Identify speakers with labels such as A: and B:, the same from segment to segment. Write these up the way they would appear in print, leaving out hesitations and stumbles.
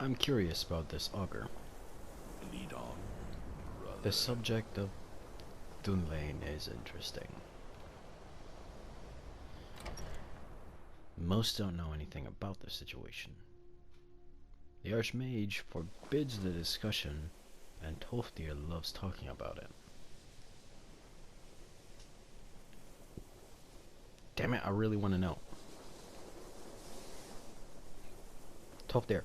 A: I'm curious about this augur.
B: Lead on, brother.
A: The subject of Dunlain is interesting. Most don't know anything about the situation. The Archmage forbids the discussion, and Tolfdir loves talking about it. Damn it, I really want to know. Tolfdir.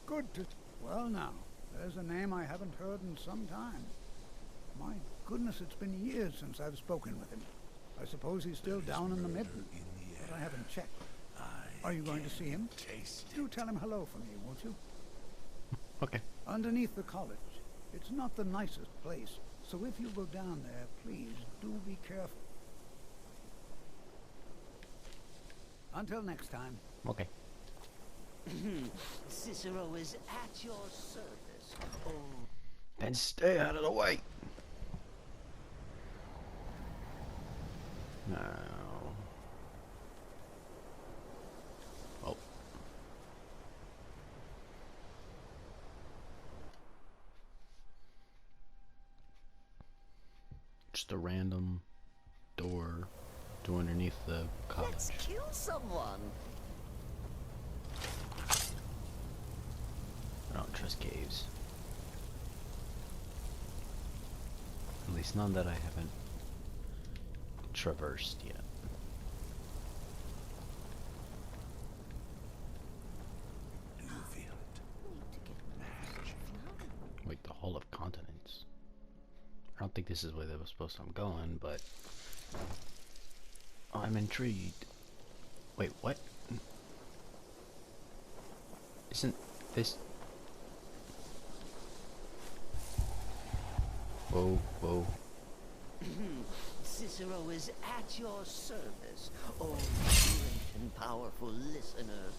C: Good to... Well now, there's a name I haven't heard in some time. My goodness, it's been years since I've spoken with him. I suppose he's still down in the midden, but I haven't checked. Are you going to see him? Do tell him hello for me, won't you?
A: Okay.
C: Underneath the college. It's not the nicest place, so if you go down there, please do be careful. Until next time.
A: Okay.
D: Cicero is at your service. Oh.
A: Then stay out of the way. No. Oh. Just a random door to underneath the college.
D: Let's kill someone.
A: I don't trust caves. At least none that I haven't traversed yet.
B: Do you feel it?
A: Wait, the Hall of Continents. I don't think this is where they were supposed to I'm going, but I'm intrigued. Wait, what? Isn't this... Whoa, whoa.
D: Cicero is at your service, oh great and powerful listener.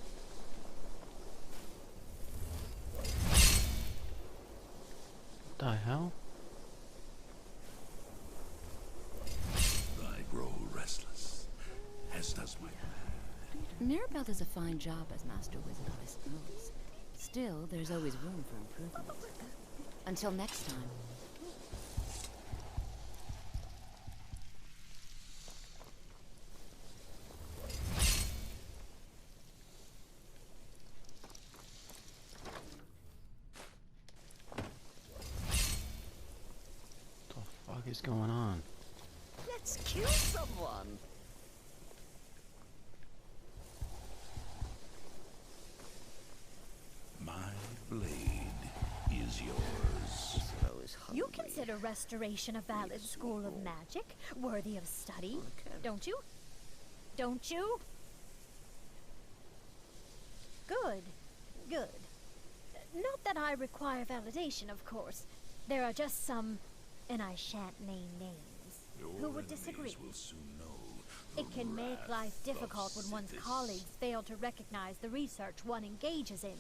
A: What the hell?
B: I grow restless, as does my man.
E: Mirabelle does a fine job as Master Wizard, I suppose. Still, there's always room for improvement. Until next time.
A: What is going on?
D: Let's kill someone.
B: My blade is yours.
D: Cicero is hungry.
F: You consider restoration a valid school of magic, worthy of study, don't you? Don't you? Good. Good. Not that I require validation, of course. There are just some, and I shan't name names, who would disagree.
B: Will soon know
F: It can make life difficult when one's colleagues fail to recognize the research one engages in.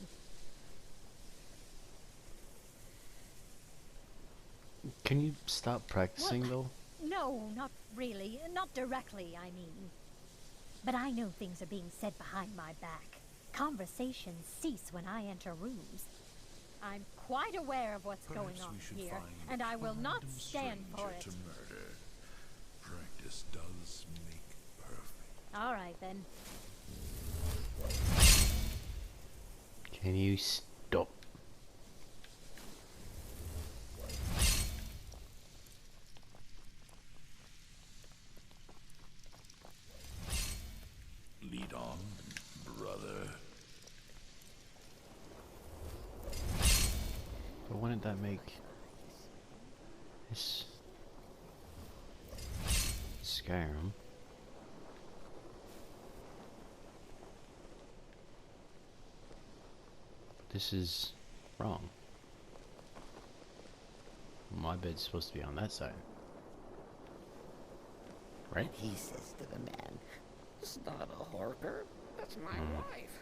A: Can you stop practicing though?
F: No, not really. Not directly, I mean. But I know things are being said behind my back. Conversations cease when I enter rooms. I'm quite aware of what's going on here, and I will not stand for it.
B: To murder. Practice does make perfect.
F: All right, then.
A: Can you stop?
B: Lead on, brother.
A: But wouldn't that make this Skyrim? This is wrong. My bed's supposed to be on that side. Right?
D: He says to the man, "It's not a horker. That's my wife."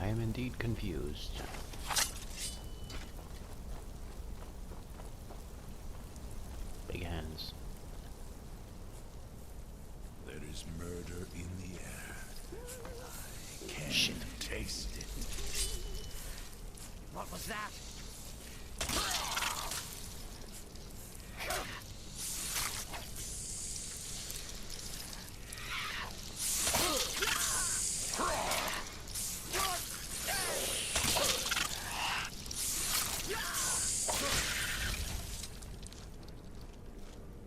A: I am indeed confused. Big hands.
B: There is murder in the air. I can
A: Shit.
B: taste it.
D: What was that?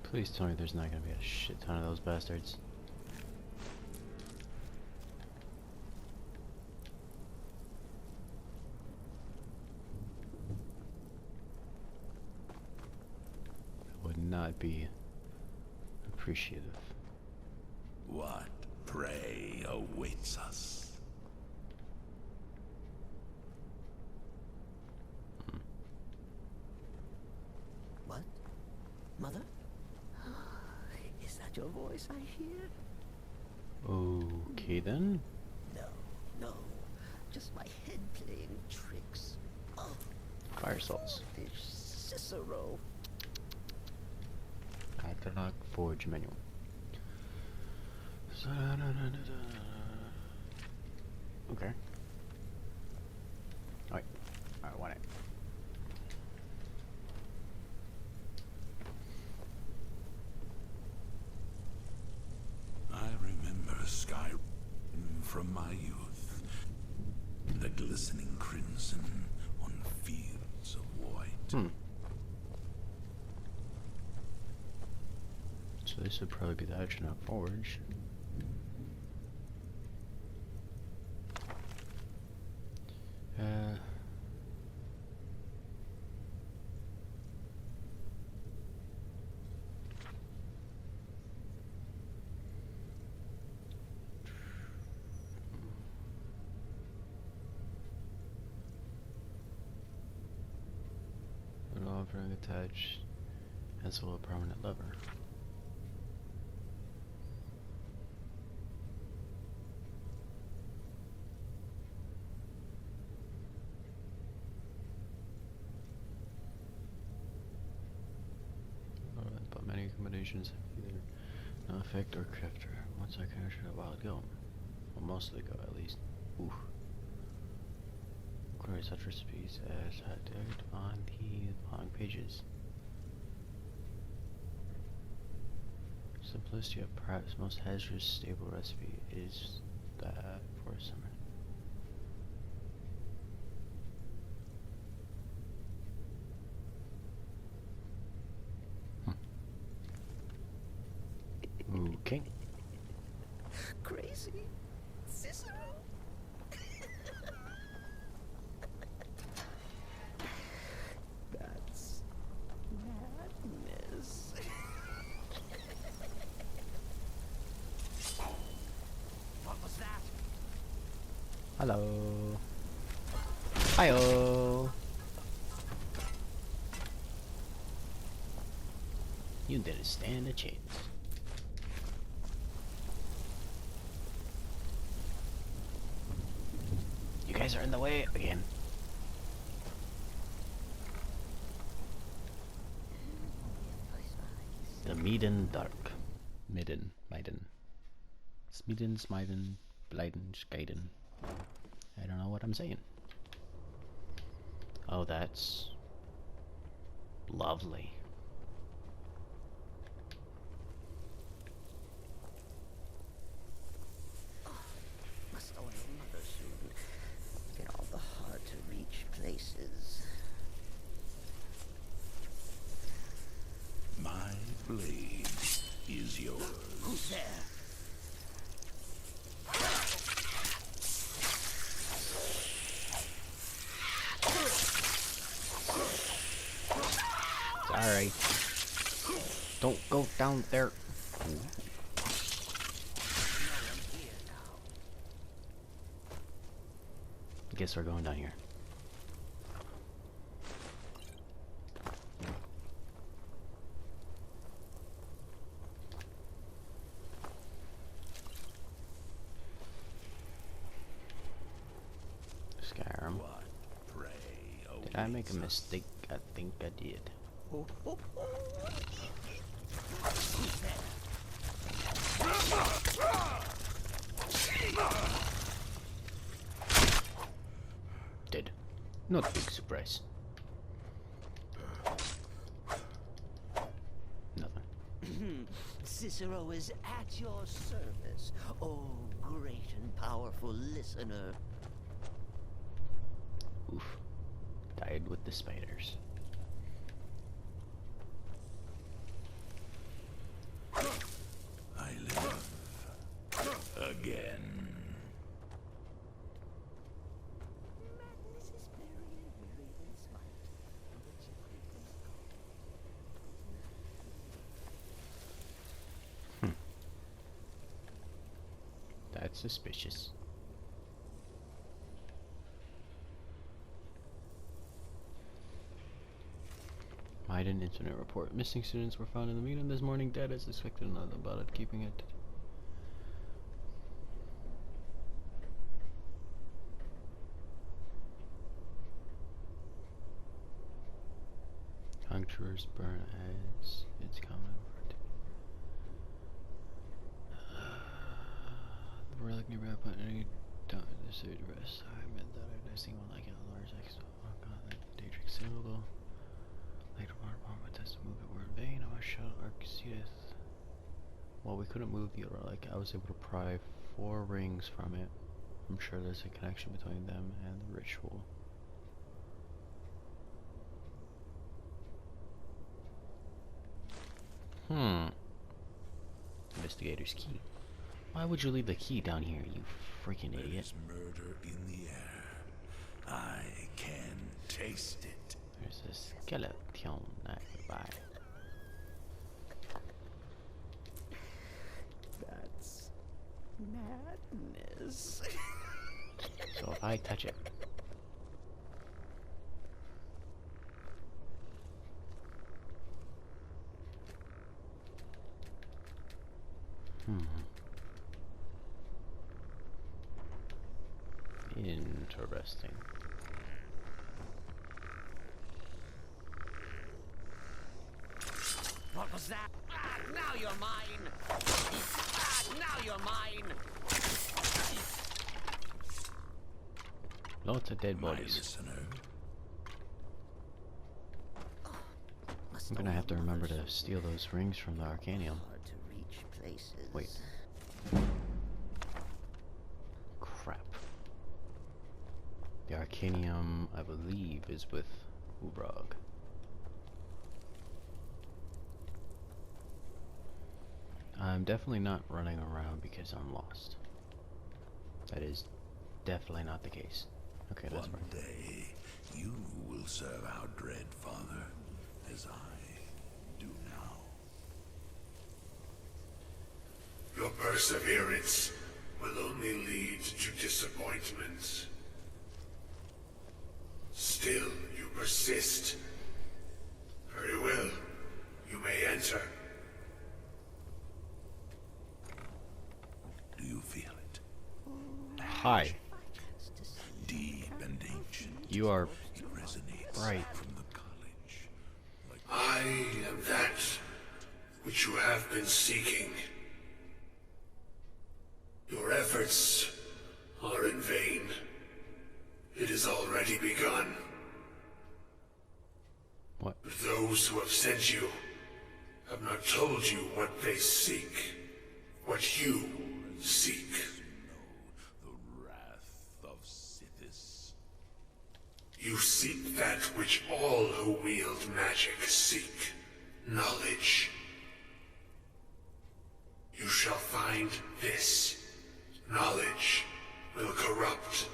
A: Please tell me there's not gonna be a shit ton of those bastards. I would not be appreciative.
B: What prey awaits us?
D: What? Mother? Is that your voice I hear?
A: Okay then.
D: No, no. Just my head playing tricks. Oh,
A: Fire salts.
D: this Cicero.
A: Catalog Forge manual. Okay. Alright. I want it.
B: I remember Skyrim from my youth. The glistening crimson on fields of white.
A: So this would probably be the Atronach Forge. An offering attached as well a permanent lever. But many combinations have either no effect or crafter. Once I captured a while ago. Well, most of it go at least. Oof. Query such recipes as highlighted on the following pages. Simplicity of perhaps most hazardous stable recipe is that for a summer. Okay.
D: Crazy? Cicero? That's madness. What was that?
A: Hello. Hiyo. You didn't stand a chance. You guys are in the way again. The Midden Dark. Midden. Smiden, Smiden, Blyden, Skyden. I don't know what I'm saying. Oh, that's lovely.
D: Must own your mother soon. In all the hard-to-reach places.
B: My blade is yours.
D: Who's there?
A: Sorry. Don't go down there. Guess we're going down here. Skyrim.
B: What prey
A: Did I make a
B: awaits us?
A: mistake? I think I did.
D: Ho, ho, ho.
A: Dead. Not a big surprise. Nothing.
D: Cicero is at your service, oh great and powerful listener.
A: Oof. Died with the spiders.
B: I live again.
D: Madness is merry and weary than smite, and the secret is
A: That's suspicious. Midden incident report. Missing students were found in the midden this morning, dead as expected. Nothing about it. Keeping it. Punctures burn as it's common for it. The relic nearby, but any don't decide to rest. I admit that I've seen one like it on large X. Oh god, that Daedric symbol though. Later on, but that's to move it were in vain. I must shut Arceus. Well, we couldn't move the other relic. I was able to pry 4 rings from it. I'm sure there's a connection between them and the ritual. Investigator's key. Why would you leave the key down here, you freaking
B: There
A: idiot?
B: is murder in the air. I can taste it.
A: There's a skeleton nearby.
D: That's madness.
A: So if I touch it, interesting.
D: What was that? Ah, now you're mine! Ah, now you're mine!
A: Lots of dead
B: My
A: bodies.
B: listener.
A: I'm gonna have to remember to steal those rings from the Arcanium.
D: Hard to reach places.
A: Wait. Crap. The Arcanium, I believe, is with Ubrog. I'm definitely not running around because I'm lost. That is definitely not the case. Okay, that's
B: One
A: right.
B: day, you will serve our dread father, as I do now.
G: Your perseverance will only lead to disappointment. Still, you persist. Very well. You may enter.
B: Do you feel it?
A: Hi.
B: Deep and ancient.
A: You are
B: It resonates
A: right.
B: from the college. Like
G: I am that which you have been seeking. Your efforts are in vain. It has already begun.
A: What?
G: Those who have sent you have not told you what they seek. What you seek.
B: the wrath of Sithis.
G: You seek that which all who wield magic seek. Knowledge. You shall find this. Knowledge will corrupt.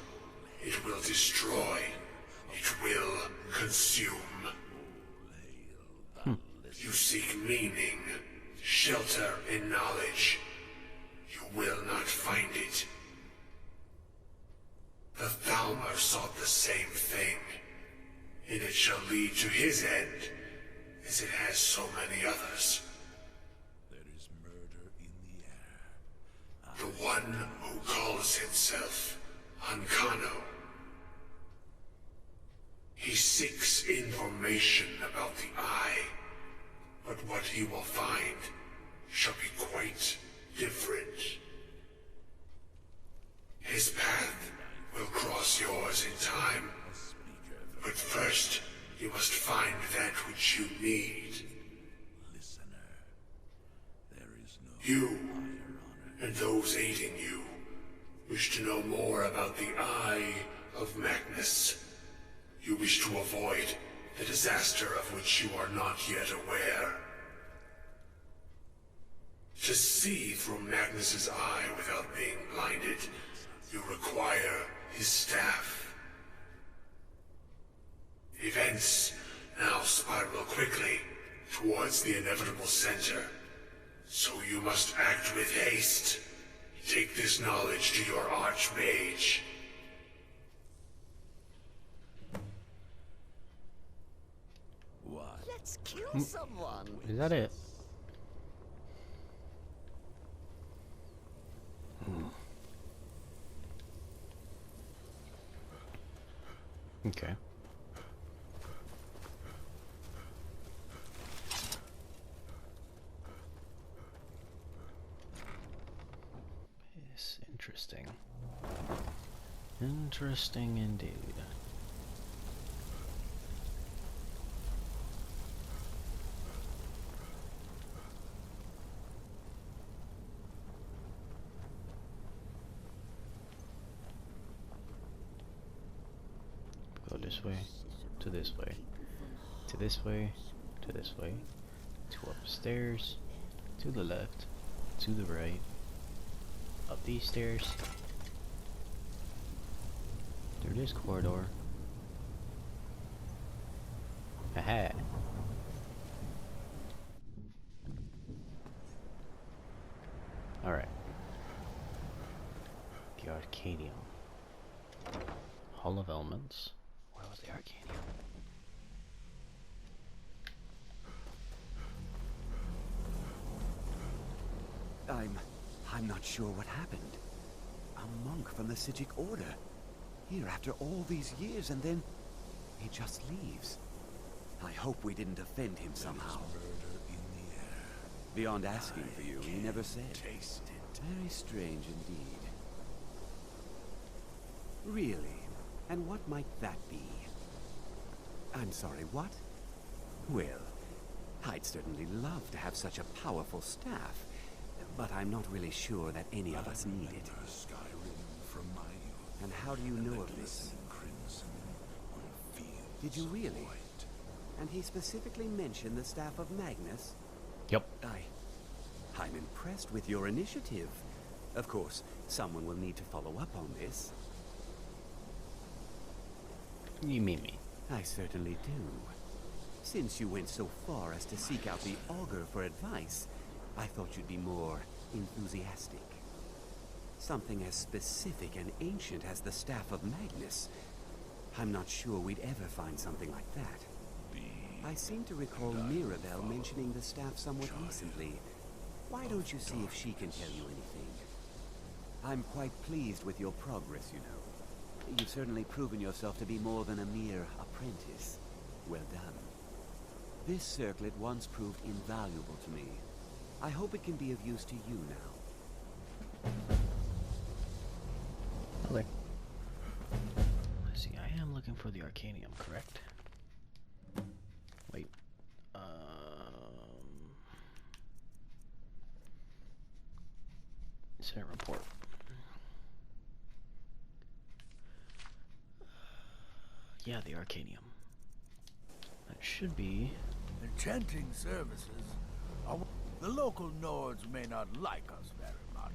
G: It will destroy. It will consume. You seek meaning, shelter in knowledge. You will not find it. The Thalmor sought the same thing, and it shall lead to his end, as it has so many others.
B: There is murder in the air.
G: The one who calls himself Ancano. He seeks information about the Eye, but what he will find shall be quite different. His path will cross yours in time, but first you must find that which you need.
B: Listener, there is no
G: You
B: higher honor.
G: and those aiding you wish to know more about the Eye of Magnus. You wish to avoid the disaster of which you are not yet aware. To see through Magnus's eye without being blinded, you require his staff. Events now spiral quickly towards the inevitable center, so you must act with haste. Take this knowledge to your archmage.
B: What?
D: Let's kill someone.
A: Is that it? Okay. Yes, interesting. Interesting indeed. Go this way, to this way, to this way, to this way, to upstairs, to the left, to the right, up these stairs, through this corridor. Aha! Alright. The Arcanium. Hall of Elements. Where was the Arcanium?
H: I'm not sure what happened. A monk from the Sijic Order. Here after all these years, and then he just leaves. I hope we didn't offend him somehow.
B: Murder in the air.
H: Beyond asking for you, he never said.
B: Taste it.
H: Very strange indeed. Really? And what might that be? I'm sorry, what? Well, I'd certainly love to have such a powerful staff, but I'm not really sure that any of us need it.
B: Remember Skyrim from my youth.
H: And how do you know of this?
B: Glistening crimson on fields
H: Did you
B: of
H: really?
B: white.
H: And he specifically mentioned the staff of Magnus?
A: Yep.
H: I'm impressed with your initiative. Of course, someone will need to follow up on this.
A: You mean me?
H: I certainly do. Since you went so far as to seek out the augur for advice, I thought you'd be more enthusiastic. Something as specific and ancient as the staff of Magnus. I'm not sure we'd ever find something like that. I seem to recall Mirabelle mentioning the staff somewhat recently. Why don't you see if she can tell you anything? I'm quite pleased with your progress, you know. You've certainly proven yourself to be more than a mere apprentice. Well done. This circlet once proved invaluable to me. I hope it can be of use to you now.
A: Okay. Let's see, I am looking for the Arcanium, correct? Wait. Set report. Yeah, the Arcanium. That should be...
I: Enchanting services are... The local Nords may not like us very much,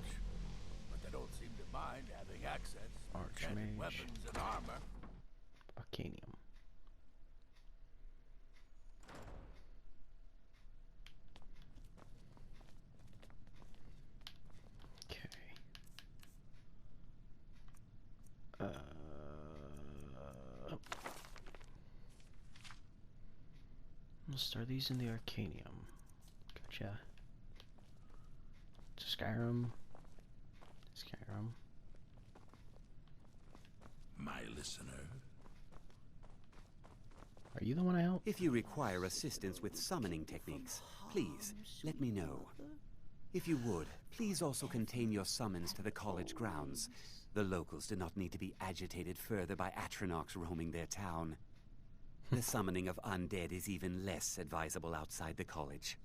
I: but they don't seem to mind having access to enchanted
A: Archmage.
I: weapons and armor.
A: Arcanium. Okay. We'll start these in the Arcanium. Gotcha. Skyrim. Skyrim.
B: My listener.
A: Are you the one I helped?
H: If you require assistance with summoning techniques, please let me know. If you would, please also contain your summons to the college grounds. The locals do not need to be agitated further by Atronachs roaming their town. The summoning of undead is even less advisable outside the college.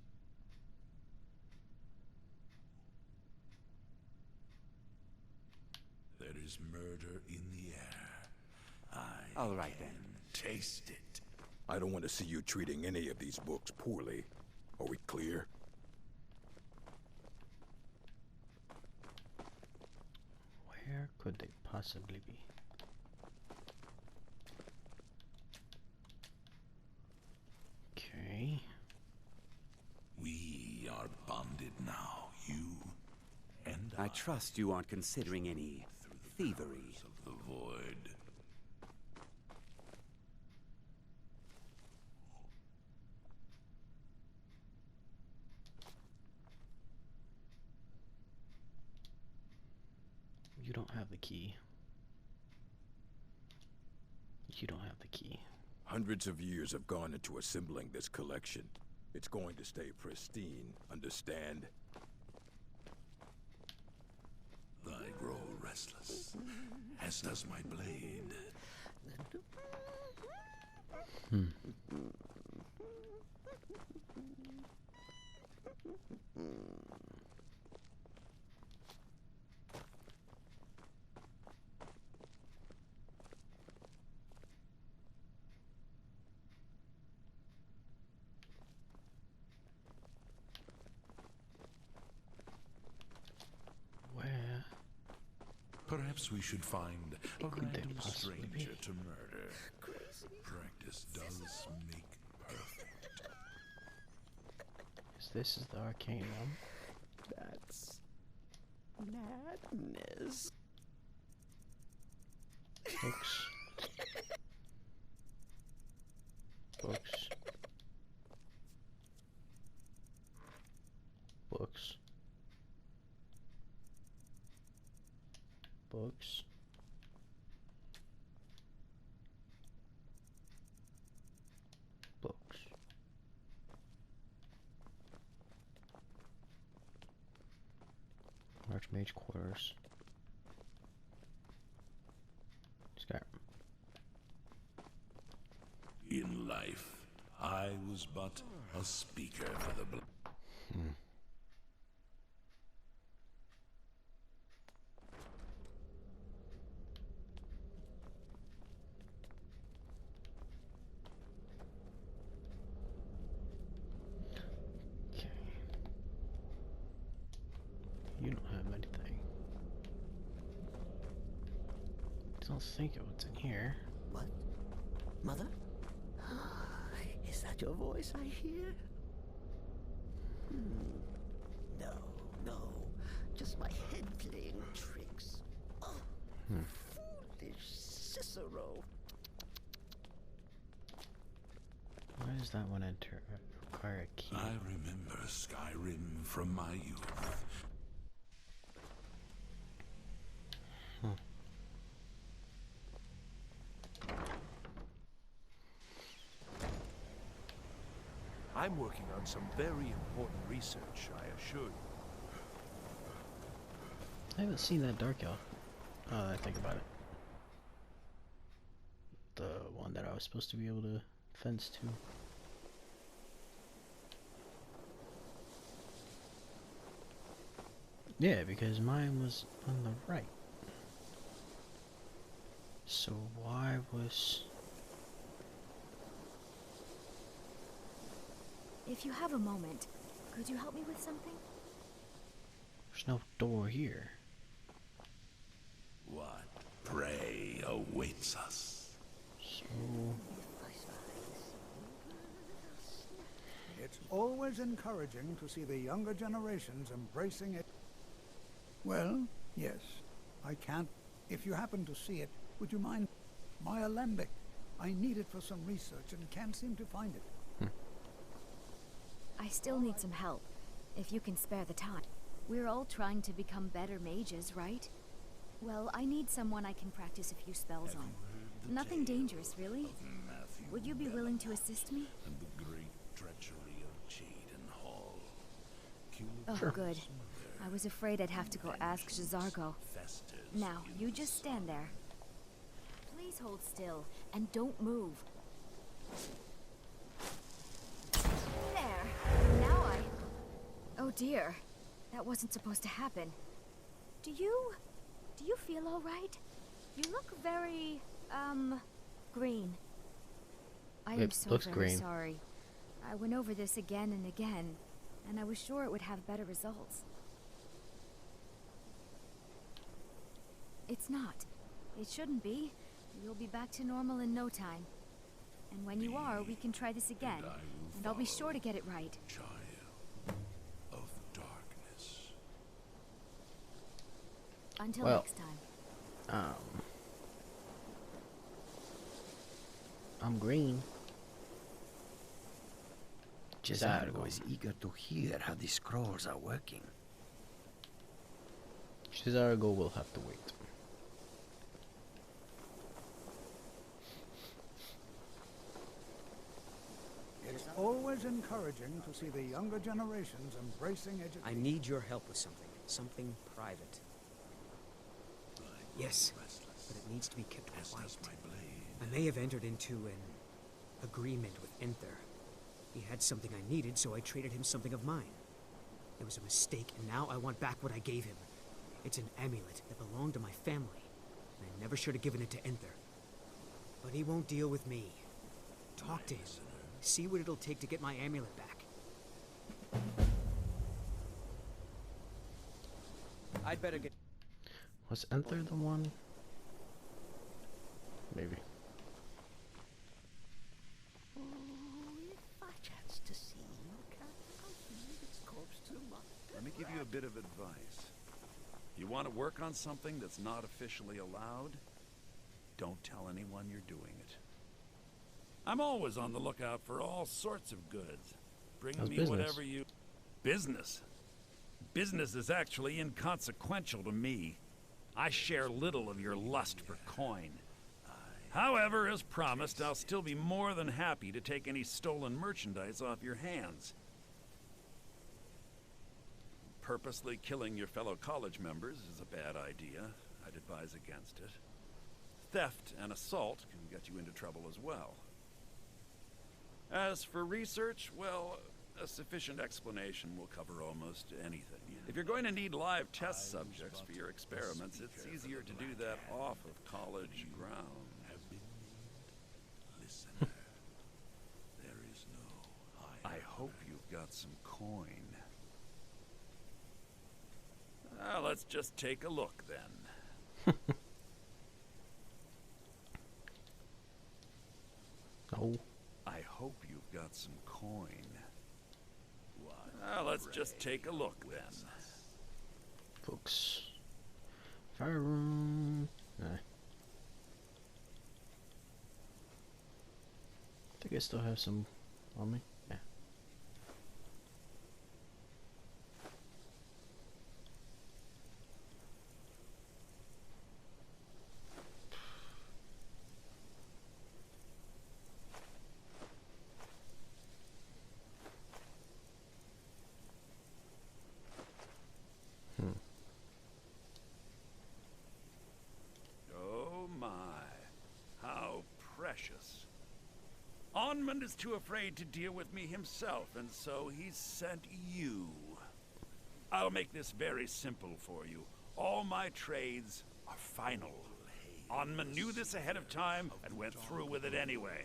B: There is murder in the air.
H: All right then.
B: Taste it.
J: I don't want to see you treating any of these books poorly. Are we clear?
A: Where could they possibly be? Okay.
B: We are bonded now, you and
H: I trust you aren't considering any thievery.
B: of the void.
A: You don't have the key. You don't have the key.
J: Hundreds of years have gone into assembling this collection. It's going to stay pristine, understand?
B: I grow restless, as does my blade.
A: Where?
B: Perhaps we should find a
A: could they
B: random
A: possibly
B: stranger
A: be?
B: to murder. Practice does make perfect.
A: Is this the arcane realm?
D: That's madness.
A: Books. Books. Books. Books. Books. Archmage quarters. Skyrim.
B: In life, I was but a speaker for the
A: Okay. You don't have anything. Don't think of what's in here.
D: What? Mother? Is that your voice I hear? No, no. Just my head playing tricks. Oh, foolish Cicero.
A: Why does that one enter require a key?
B: I remember Skyrim from my youth.
K: I'm working on some very important research, I assure you.
A: I haven't seen that dark elf. I think about it. The one that I was supposed to be able to fence to. Yeah, because mine was on the right. So why was...
E: If you have a moment, could you help me with something?
A: There's no door here.
B: What prey awaits us?
A: So...
C: It's always encouraging to see the younger generations embracing it. Well, yes. I can't... If you happen to see it, would you mind? My alembic. I need it for some research and can't seem to find it.
E: I still need some help, if you can spare the time. We're all trying to become better mages, right? Well, I need someone I can practice a few spells on.
L: Nothing dangerous, really. Would you be willing to assist me?
B: And the great treachery of Cheaden Hall.
L: Oh, good. I was afraid I'd have to go ask J'zargo. Now, you just stand there. Please hold still, and don't move. There. Now Oh dear. That wasn't supposed to happen. Do you feel all right? You look very, green. I am so very sorry. I went over this again and again, and I was sure it would have better results. It's not. It shouldn't be. You'll be back to normal in no time. And when you are, we can try this again. And I'll be sure to get it right.
B: Child of darkness.
L: Until next time.
A: I'm green.
M: J'zargo is eager to hear how the scrolls are working.
A: J'zargo will have to wait.
C: It's always encouraging to see the younger generations embracing education.
N: I need your help with something. Something private. Yes, but it needs to be kept quiet. I may have entered into an agreement with Enther. He had something I needed, so I traded him something of mine. It was a mistake, and now I want back what I gave him. It's an amulet that belonged to my family, and I never should have given it to Enther. But he won't deal with me. Talk to him. See what it'll take to get my amulet back. I'd better get...
A: Was Enther the one? Maybe.
I: If I chance to see you, I'll leave its corpse to my...
O: Let me give you a bit of advice. You want to work on something that's not officially allowed? Don't tell anyone you're doing it. I'm always on the lookout for all sorts of goods. Bring me whatever you... Business? Business is actually inconsequential to me. I share little of your lust for coin. However, as promised, I'll still be more than happy to take any stolen merchandise off your hands. Purposely killing your fellow college members is a bad idea. I'd advise against it. Theft and assault can get you into trouble as well. As for research, well, a sufficient explanation will cover almost anything. If you're going to need live test subjects for your experiments, it's easier to do that off of college ground. I hope you've got some coin. Let's just take a look then.
A: No.
O: I hope you've got some coin. Let's just take a look then.
A: Folks. Fire room. Nah. I think I still have some on me. Yeah.
O: Oh my, how precious. Onmund is too afraid to deal with me himself, and so he's sent you. I'll make this very simple for you. All my trades are final. Onmund knew this ahead of time and went through with it anyway.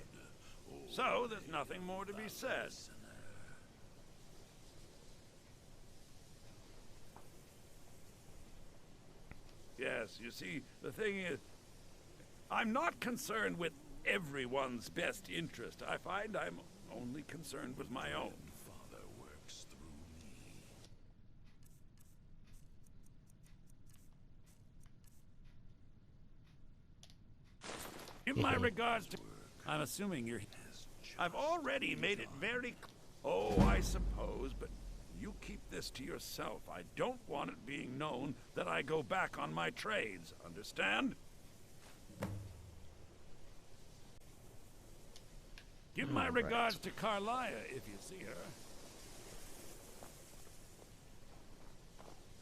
O: So there's nothing more to be said. Yes, you see, the thing is, I'm not concerned with everyone's best interest. I find I'm only concerned with my own.
B: Father works through me.
O: In my regards to... I'm assuming you're... I've already made it very... Oh, I suppose, but you keep this to yourself. I don't want it being known that I go back on my trades. Understand? Give my regards to Carlia if you see her.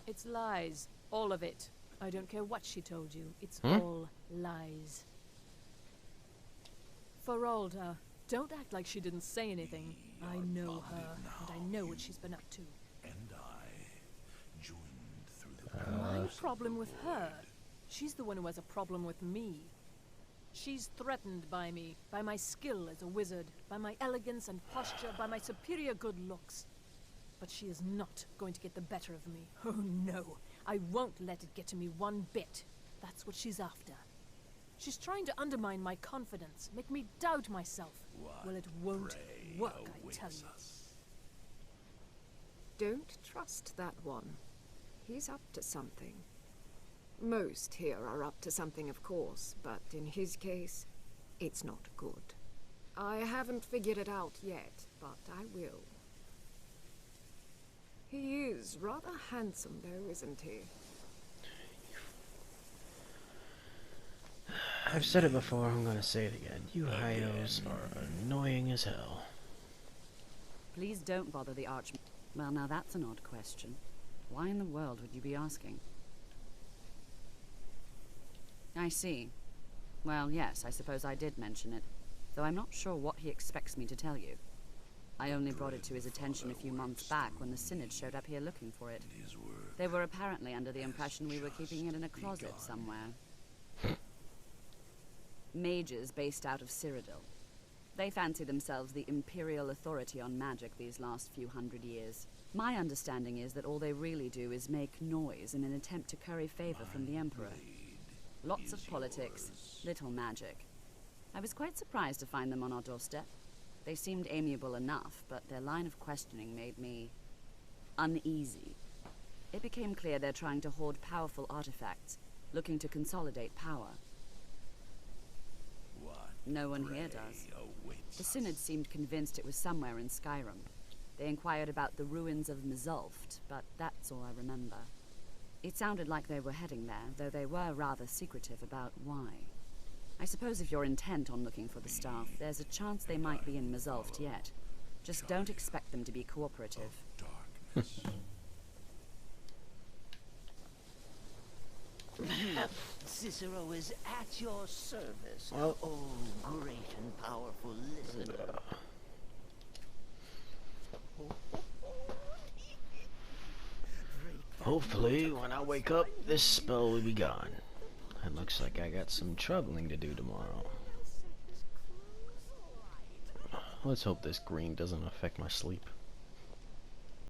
P: It's lies. All of it. I don't care what she told you. It's all lies. Feralda, don't act like she didn't say anything. I know her, and I know what she's been up to.
B: And I joined through the
P: My problem with her? She's the one who has a problem with me. She's threatened by me, by my skill as a wizard, by my elegance and posture, by my superior good looks. But she is not going to get the better of me. Oh no, I won't let it get to me one bit. That's what she's after. She's trying to undermine my confidence, make me doubt myself. Well, it won't work, I tell you.
Q: Don't trust that one. He's up to something. Most here are up to something, of course, but in his case, it's not good. I haven't figured it out yet, but I will. He is rather handsome, though, isn't he?
A: I've said it before, I'm gonna say it again. You Hyos are annoying as hell.
R: Please don't bother the Arch... Well, now that's an odd question. Why in the world would you be asking? I see. Well, yes, I suppose I did mention it, though I'm not sure what he expects me to tell you. I only brought it to his attention a few months back when the Synod showed up here looking for it. They were apparently under the impression we were keeping it in a closet somewhere. Mages based out of Cyrodiil. They fancy themselves the imperial authority on magic these last few hundred years. My understanding is that all they really do is make noise in an attempt to curry favor from the Emperor. Lots of politics, little magic. I was quite surprised to find them on our doorstep. They seemed amiable enough, but their line of questioning made me uneasy. It became clear they're trying to hoard powerful artifacts, looking to consolidate power. No one here does. The Synod seemed convinced it was somewhere in Skyrim. They inquired about the ruins of Mzulft, but that's all I remember. It sounded like they were heading there, though they were rather secretive about why. I suppose if you're intent on looking for the staff, there's a chance they might be in Mzulft yet. Just don't expect them to be cooperative.
M: Cicero is at your service.
A: Well,
M: oh, great and powerful listener.
A: Hopefully, when I wake up, this spell will be gone. It looks like I got some troubling to do tomorrow. Let's hope this green doesn't affect my sleep.